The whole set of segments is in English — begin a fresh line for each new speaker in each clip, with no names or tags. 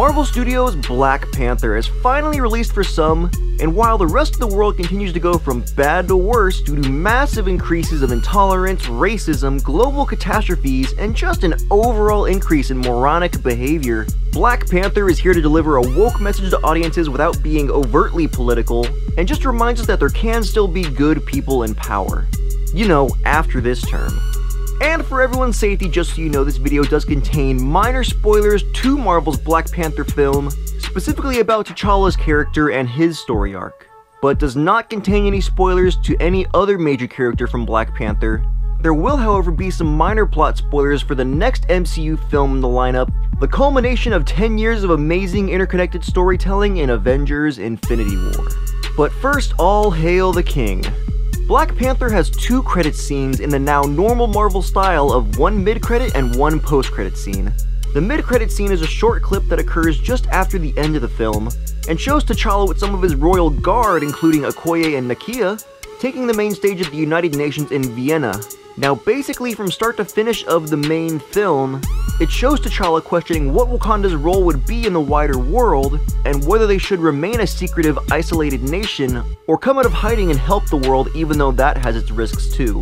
Marvel Studios' Black Panther is finally released for some, and while the rest of the world continues to go from bad to worse due to massive increases of intolerance, racism, global catastrophes, and just an overall increase in moronic behavior, Black Panther is here to deliver a woke message to audiences without being overtly political, and just reminds us that there can still be good people in power. You know, after this term. And for everyone's safety, just so you know, this video does contain minor spoilers to Marvel's Black Panther film, specifically about T'Challa's character and his story arc, but does not contain any spoilers to any other major character from Black Panther. There will, however, be some minor plot spoilers for the next MCU film in the lineup, the culmination of 10 years of amazing interconnected storytelling in Avengers Infinity War. But first, all hail the king. Black Panther has 2 credit scenes in the now normal Marvel style of one mid-credit and one post-credit scene. The mid-credit scene is a short clip that occurs just after the end of the film, and shows T'Challa with some of his royal guard, including Okoye and Nakia, taking the main stage at the United Nations in Vienna. Now basically from start to finish of the main film, it shows T'Challa questioning what Wakanda's role would be in the wider world, and whether they should remain a secretive, isolated nation, or come out of hiding and help the world even though that has its risks too.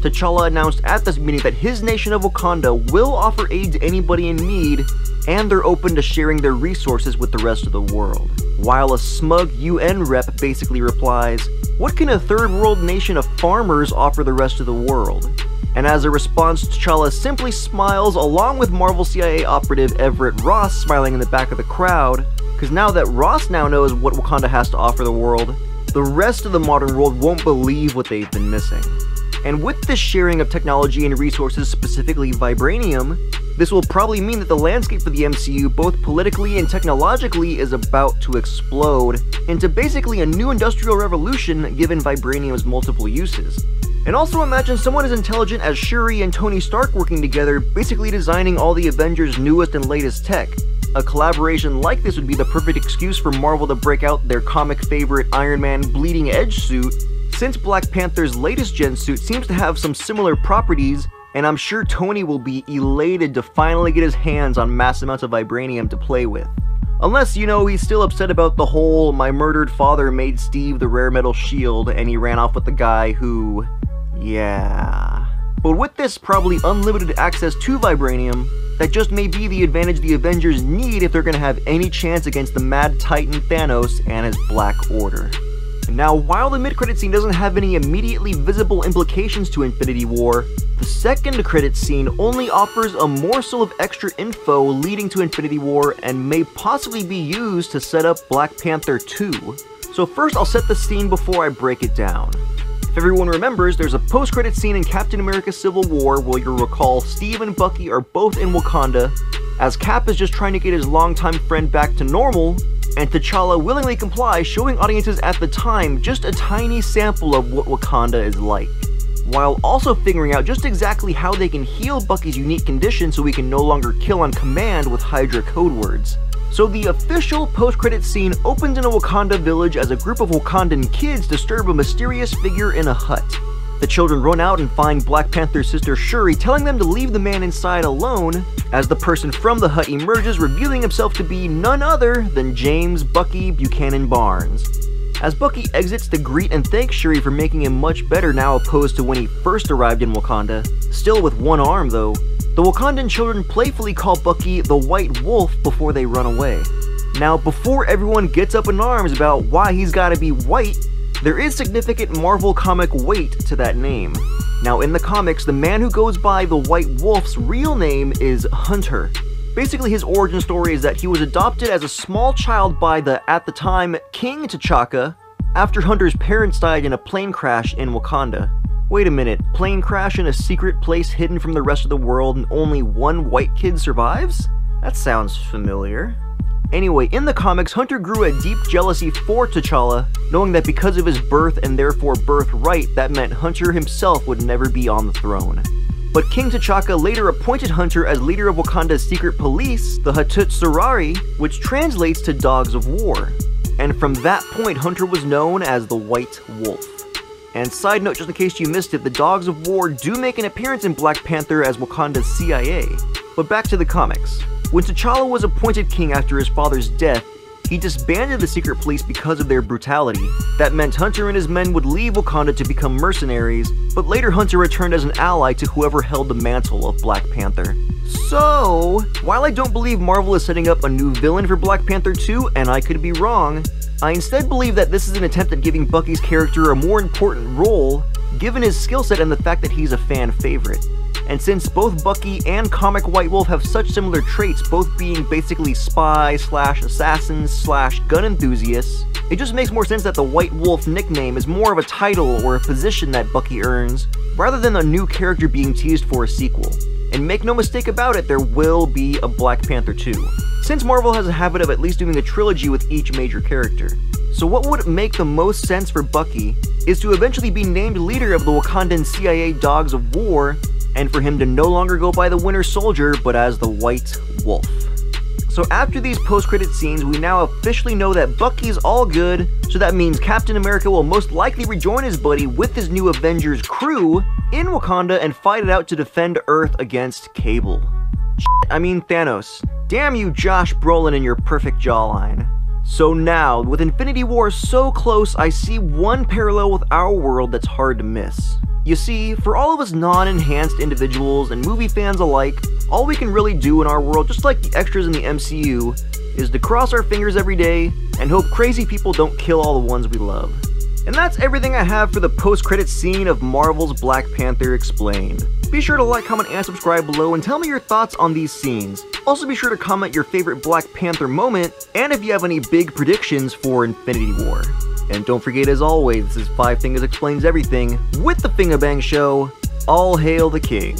T'Challa announced at this meeting that his nation of Wakanda will offer aid to anybody in need, and they're open to sharing their resources with the rest of the world. While a smug UN rep basically replies, "What can a third world nation of farmers offer the rest of the world?" And as a response, T'Challa simply smiles, along with Marvel CIA operative Everett Ross smiling in the back of the crowd, because now that Ross now knows what Wakanda has to offer the world, the rest of the modern world won't believe what they've been missing. And with this sharing of technology and resources, specifically vibranium, this will probably mean that the landscape for the MCU, both politically and technologically, is about to explode into basically a new industrial revolution given vibranium's multiple uses. And also imagine someone as intelligent as Shuri and Tony Stark working together, basically designing all the Avengers' newest and latest tech. A collaboration like this would be the perfect excuse for Marvel to break out their comic favorite Iron Man bleeding edge suit, since Black Panther's latest gen suit seems to have some similar properties, and I'm sure Tony will be elated to finally get his hands on mass amounts of vibranium to play with. Unless, you know, he's still upset about the whole "my murdered father made Steve the rare metal shield and he ran off with the guy who..." Yeah. But with this probably unlimited access to vibranium, that just may be the advantage the Avengers need if they're gonna have any chance against the Mad Titan Thanos and his Black Order. Now, while the mid-credit scene doesn't have any immediately visible implications to Infinity War, the second credit scene only offers a morsel of extra info leading to Infinity War and may possibly be used to set up Black Panther 2. So first I'll set the scene before I break it down. If everyone remembers, there's a post-credit scene in Captain America Civil War where you'll recall Steve and Bucky are both in Wakanda, as Cap is just trying to get his longtime friend back to normal, and T'Challa willingly complies, showing audiences at the time just a tiny sample of what Wakanda is like, while also figuring out just exactly how they can heal Bucky's unique condition so he can no longer kill on command with Hydra code words. So the official post-credit scene opens in a Wakanda village as a group of Wakandan kids disturb a mysterious figure in a hut. The children run out and find Black Panther's sister Shuri telling them to leave the man inside alone, as the person from the hut emerges, revealing himself to be none other than James "Bucky" Buchanan Barnes. As Bucky exits to greet and thank Shuri for making him much better now opposed to when he first arrived in Wakanda, still with one arm though, the Wakandan children playfully call Bucky the White Wolf before they run away. Now, before everyone gets up in arms about why he's gotta be white, there is significant Marvel comic weight to that name. Now, in the comics, the man who goes by the White Wolf's real name is Hunter. Basically, his origin story is that he was adopted as a small child by the, at the time, King T'Chaka, after Hunter's parents died in a plane crash in Wakanda. Wait a minute, plane crash in a secret place hidden from the rest of the world and only one white kid survives? That sounds familiar. Anyway, in the comics, Hunter grew a deep jealousy for T'Challa, knowing that because of his birth and therefore birthright, that meant Hunter himself would never be on the throne. But King T'Chaka later appointed Hunter as leader of Wakanda's secret police, the Hattusarari, which translates to Dogs of War. And from that point, Hunter was known as the White Wolf. And side note, just in case you missed it, the Dogs of War do make an appearance in Black Panther as Wakanda's CIA. But back to the comics. When T'Challa was appointed king after his father's death, he disbanded the secret police because of their brutality. That meant Hunter and his men would leave Wakanda to become mercenaries, but later Hunter returned as an ally to whoever held the mantle of Black Panther. So, while I don't believe Marvel is setting up a new villain for Black Panther 2, and I could be wrong, I instead believe that this is an attempt at giving Bucky's character a more important role, given his skill set and the fact that he's a fan favorite. And since both Bucky and Comic White Wolf have such similar traits, both being basically spy/assassins/gun enthusiasts, it just makes more sense that the White Wolf nickname is more of a title or a position that Bucky earns, rather than a new character being teased for a sequel. And make no mistake about it, there will be a Black Panther 2, since Marvel has a habit of at least doing a trilogy with each major character. So what would make the most sense for Bucky is to eventually be named leader of the Wakandan CIA Dogs of War, and for him to no longer go by the Winter Soldier, but as the White Wolf. So after these post-credit scenes, we now officially know that Bucky's all good, so that means Captain America will most likely rejoin his buddy with his new Avengers crew in Wakanda and fight it out to defend Earth against Cable. Thanos. Damn you, Josh Brolin, and your perfect jawline. So now, with Infinity War so close, I see one parallel with our world that's hard to miss. You see, for all of us non-enhanced individuals and movie fans alike, all we can really do in our world, just like the extras in the MCU, is to cross our fingers every day and hope crazy people don't kill all the ones we love. And that's everything I have for the post-credits scene of Marvel's Black Panther Explained. Be sure to like, comment, and subscribe below and tell me your thoughts on these scenes. Also be sure to comment your favorite Black Panther moment, and if you have any big predictions for Infinity War. And don't forget, as always, this is 5 Fingers Explains Everything with the Fingabang Show. All hail the king.